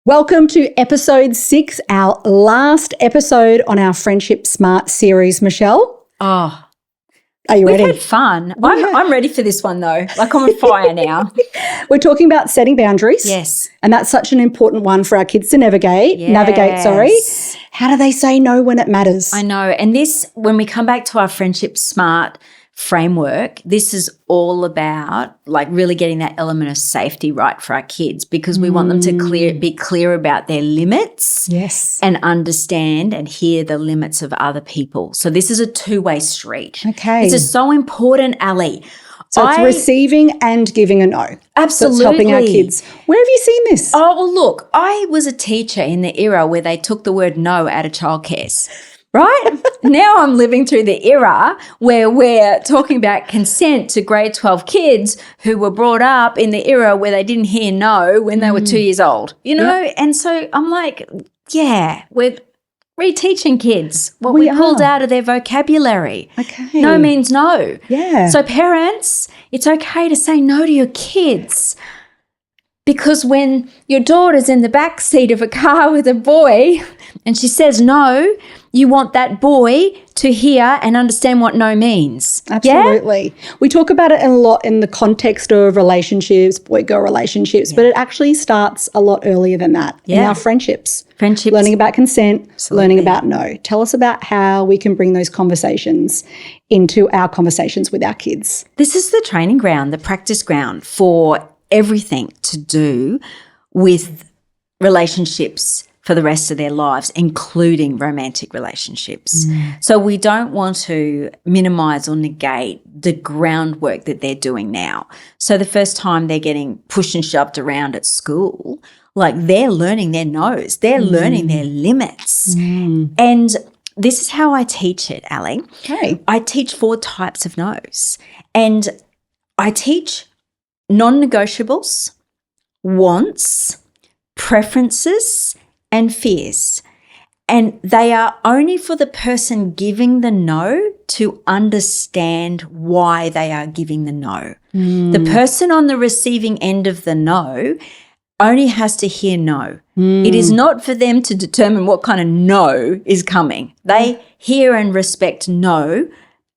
Welcome to episode 6, our last episode on our Friendship Smart series, Michelle. Oh, are you ready? We've had fun. I'm ready for this one though. Like I'm on fire now. We're talking about setting boundaries. Yes. And that's such an important one for our kids to navigate. How do they say no when it matters? I know. And this, when we come back to our Friendship Smart framework, this is all about like really getting that element of safety right for our kids, because we want them to be clear about their limits. Yes. And understand and hear the limits of other people. So this is a two-way street. Okay. This is so important, Ali. So it's receiving and giving a no. Absolutely. So it's helping our kids. Where have you seen this? Oh, well, look, I was a teacher in the era where they took the word no out of childcare. Right? Now I'm living through the era where we're talking about consent to grade 12 kids who were brought up in the era where they didn't hear no when they were 2 years old, you know? Yep. And so I'm like, yeah, we're reteaching kids what we pulled out of their vocabulary. Okay. No means no. Yeah. So parents, it's okay to say no to your kids. Because when your daughter's in the back seat of a car with a boy and she says no, you want that boy to hear and understand what no means. Absolutely. Yeah? We talk about it a lot in the context of relationships, boy-girl relationships, but it actually starts a lot earlier than that in our friendships. Learning about consent, learning about no. Tell us about how we can bring those conversations into our conversations with our kids. This is the training ground, the practice ground for everything to do with relationships for the rest of their lives, including romantic relationships. So we don't want to minimize or negate the groundwork that they're doing now. So the first time they're getting pushed and shoved around at school, like they're learning their no's, they're learning their limits. And this is how I teach it, Ali. Okay. I teach 4 types of no's. And I teach non-negotiables, wants, preferences, and fears. And they are only for the person giving the no to understand why they are giving the no. The person on the receiving end of the no only has to hear no. It is not for them to determine what kind of no is coming. They hear and respect no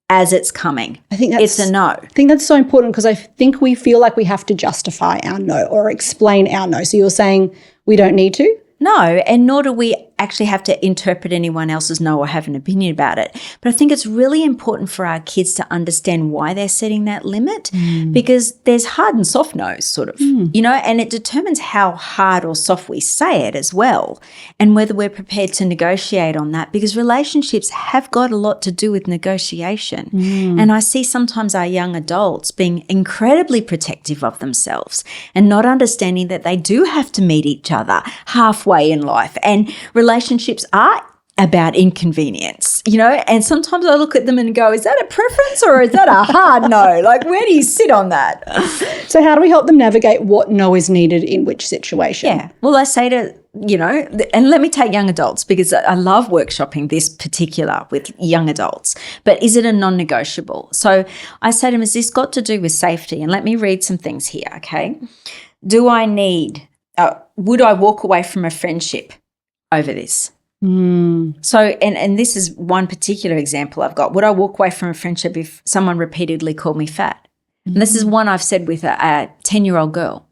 as it's coming. I think it's a no. I think that's so important, because I think we feel like we have to justify our no or explain our no. So you're saying we don't need to? No, and nor do we actually have to interpret anyone else's no or have an opinion about it. But I think it's really important for our kids to understand why they're setting that limit, because there's hard and soft no's sort of, you know, and it determines how hard or soft we say it as well, and whether we're prepared to negotiate on that, because relationships have got a lot to do with negotiation. And I see sometimes our young adults being incredibly protective of themselves and not understanding that they do have to meet each other halfway in life, and relationships are about inconvenience, you know, and sometimes I look at them and go, is that a preference or is that a hard no? Like, where do you sit on that? So how do we help them navigate what no is needed in which situation? Yeah. Well, I say to, you know, and let me take young adults, because I love workshopping this particular with young adults, but is it a non-negotiable? So I say to them, has this got to do with safety? And let me read some things here, okay? Do I need, would I walk away from a friendship over this? So, and this is one particular example I've got. Would I walk away from a friendship if someone repeatedly called me fat? And this is one I've said with a 10-year-old girl.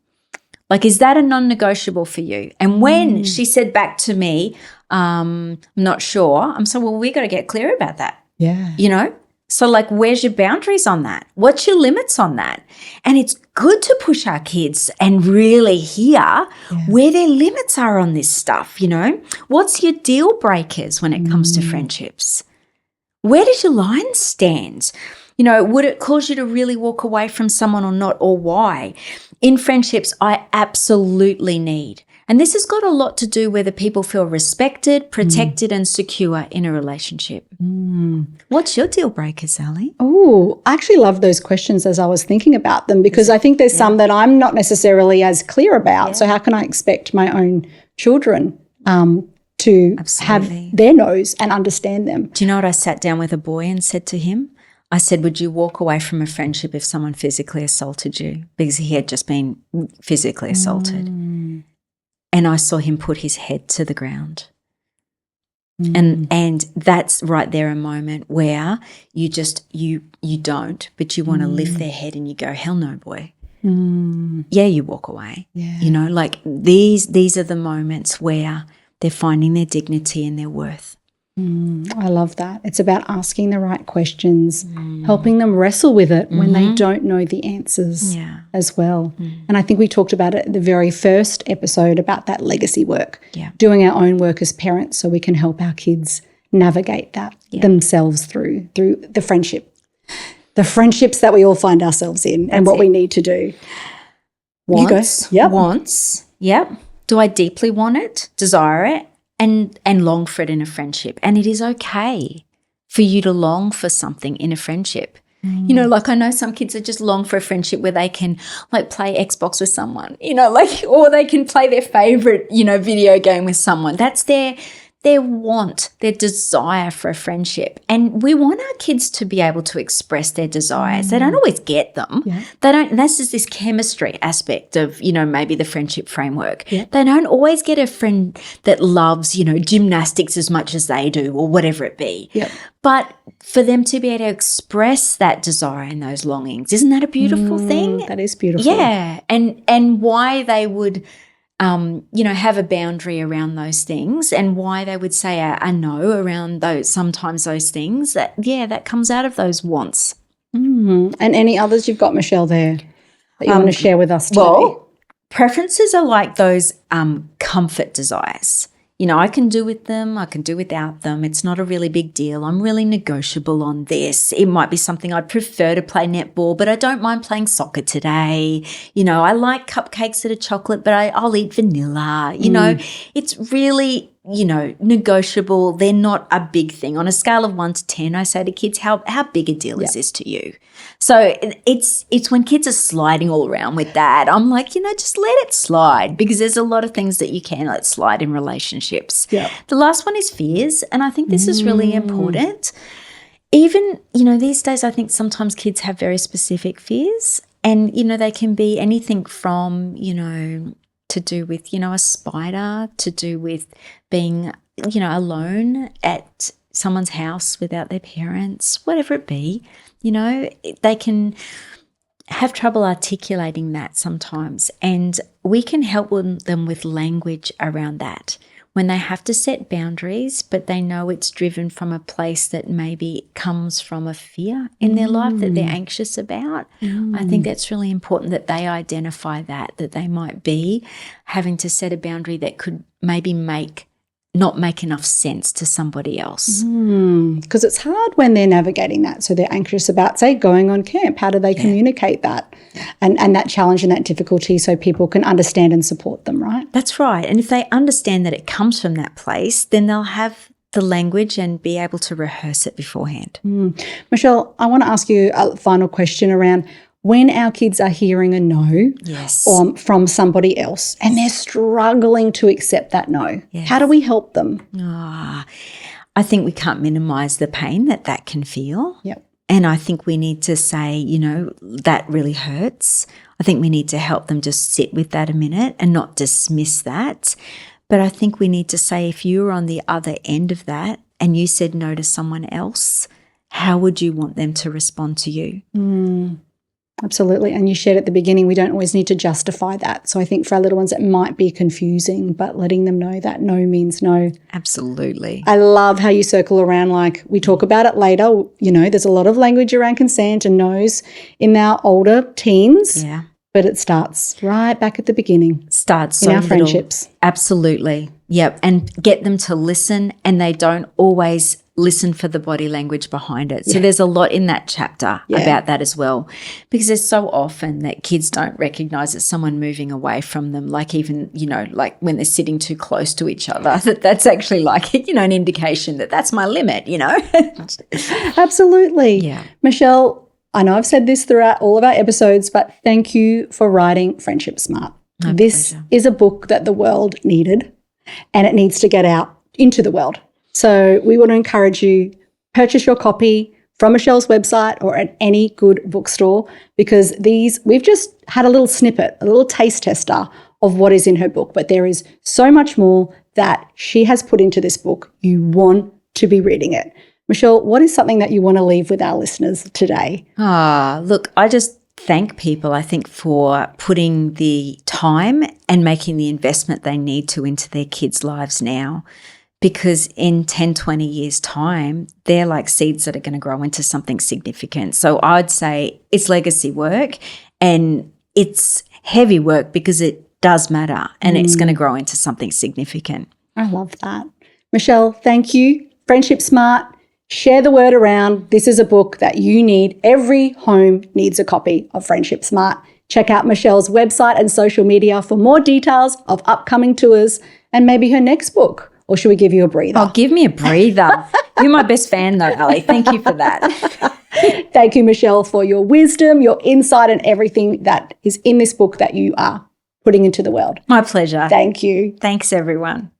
Like, is that a non-negotiable for you? And when she said back to me, I'm not sure, I'm saying, well, we got to get clear about that. Yeah. You know? So, like, where's your boundaries on that? What's your limits on that? And it's good to push our kids and really hear where their limits are on this stuff, you know? What's your deal breakers when it comes to friendships? Where does your line stand? You know, would it cause you to really walk away from someone or not, or why? In friendships, I absolutely need. And this has got a lot to do whether people feel respected, protected, and secure in a relationship. What's your deal breakers, Ali? Oh, I actually love those questions as I was thinking about them, because I think there's some that I'm not necessarily as clear about. So how can I expect my own children to have their no's and understand them? Do you know what I sat down with a boy and said to him? I said, would you walk away from a friendship if someone physically assaulted you? Because he had just been physically assaulted. and I saw him put his head to the ground. And that's right there a moment where you just you don't, but you want to lift their head and you go, hell no, boy. Yeah, you walk away. Yeah. You know, like these are the moments where they're finding their dignity and their worth. I love that. It's about asking the right questions, helping them wrestle with it when they don't know the answers as well. And I think we talked about it at the very first episode about that legacy work, doing our own work as parents so we can help our kids navigate that themselves through the friendships that we all find ourselves in and what we need to do. Wants. Yep. Do I deeply want it, desire it? And long for it in a friendship. And it is okay for you to long for something in a friendship. You know, like I know some kids that just long for a friendship where they can like play Xbox with someone, you know, like, or they can play their favorite, you know, video game with someone. That's their want, their desire for a friendship. And we want our kids to be able to express their desires. They don't always get them. They don't, that's just this chemistry aspect of, you know, maybe the friendship framework. They don't always get a friend that loves, you know, gymnastics as much as they do or whatever it be. But for them to be able to express that desire and those longings, isn't that a beautiful thing? That is beautiful. Yeah. And why they would you know, have a boundary around those things and why they would say a no around sometimes those things, that comes out of those wants. And any others you've got, Michelle, there that you want to share with us today? Well, preferences are like those comfort desires. You know, I can do with them, I can do without them. It's not a really big deal. I'm really negotiable on this. It might be something I'd prefer to play netball, but I don't mind playing soccer today. You know, I like cupcakes that are chocolate, but I'll eat vanilla. You know, it's really, you know, negotiable. They're not a big thing. On a scale of 1 to 10, I say to kids, how big a deal is this to you? So it's when kids are sliding all around with that, I'm like, you know, just let it slide because there's a lot of things that you can let slide in relationships. The last one is fears, and I think this is really important. Even, you know, these days I think sometimes kids have very specific fears and, you know, they can be anything from, you know, to do with, you know, a spider, to do with being, you know, alone at someone's house without their parents, whatever it be. You know, they can have trouble articulating that sometimes, and we can help them with language around that when they have to set boundaries, but they know it's driven from a place that maybe comes from a fear in their life that they're anxious about. I think that's really important that they identify that they might be having to set a boundary that could maybe not make enough sense to somebody else. Because it's hard when they're navigating that. So they're anxious about, say, going on camp. How do they communicate that and that challenge and that difficulty so people can understand and support them, right? That's right. And if they understand that it comes from that place, then they'll have the language and be able to rehearse it beforehand. Michelle, I want to ask you a final question around when our kids are hearing a no from somebody else and they're struggling to accept that no, how do we help them? I think we can't minimise the pain that can feel. And I think we need to say, you know, that really hurts. I think we need to help them just sit with that a minute and not dismiss that. But I think we need to say, if you were on the other end of that and you said no to someone else, how would you want them to respond to you? Absolutely. And you shared at the beginning, we don't always need to justify that. So I think for our little ones, it might be confusing, but letting them know that no means no. Absolutely. I love how you circle around, like we talk about it later. You know, there's a lot of language around consent and no's in our older teens. But it starts right back at the beginning. Starts in our friendships. Absolutely. Yep. And get them to listen, and they don't always listen for the body language behind it. So there's a lot in that chapter about that as well, because there's so often that kids don't recognize it's someone moving away from them, like even, you know, like when they're sitting too close to each other, that's actually like, you know, an indication that that's my limit, you know. Absolutely. Michelle, I know I've said this throughout all of our episodes, but thank you for writing Friendship Smart. This is a book that the world needed, and it needs to get out into the world. So we want to encourage you, purchase your copy from Michelle's website or at any good bookstore, because we've just had a little snippet, a little taste tester of what is in her book, but there is so much more that she has put into this book. You want to be reading it. Michelle, what is something that you want to leave with our listeners today? Look, I just thank people, I think, for putting the time and making the investment they need to into their kids' lives now. Because in 10, 20 years' time, they're like seeds that are going to grow into something significant. So I'd say it's legacy work, and it's heavy work because it does matter, and it's going to grow into something significant. I love that. Michelle, thank you. Friendship Smart. Share the word around. This is a book that you need. Every home needs a copy of Friendship Smart. Check out Michelle's website and social media for more details of upcoming tours and maybe her next book. Or should we give you a breather? Oh, give me a breather. You're my best fan though, Ali. Thank you for that. Thank you, Michelle, for your wisdom, your insight, and everything that is in this book that you are putting into the world. My pleasure. Thank you. Thanks, everyone.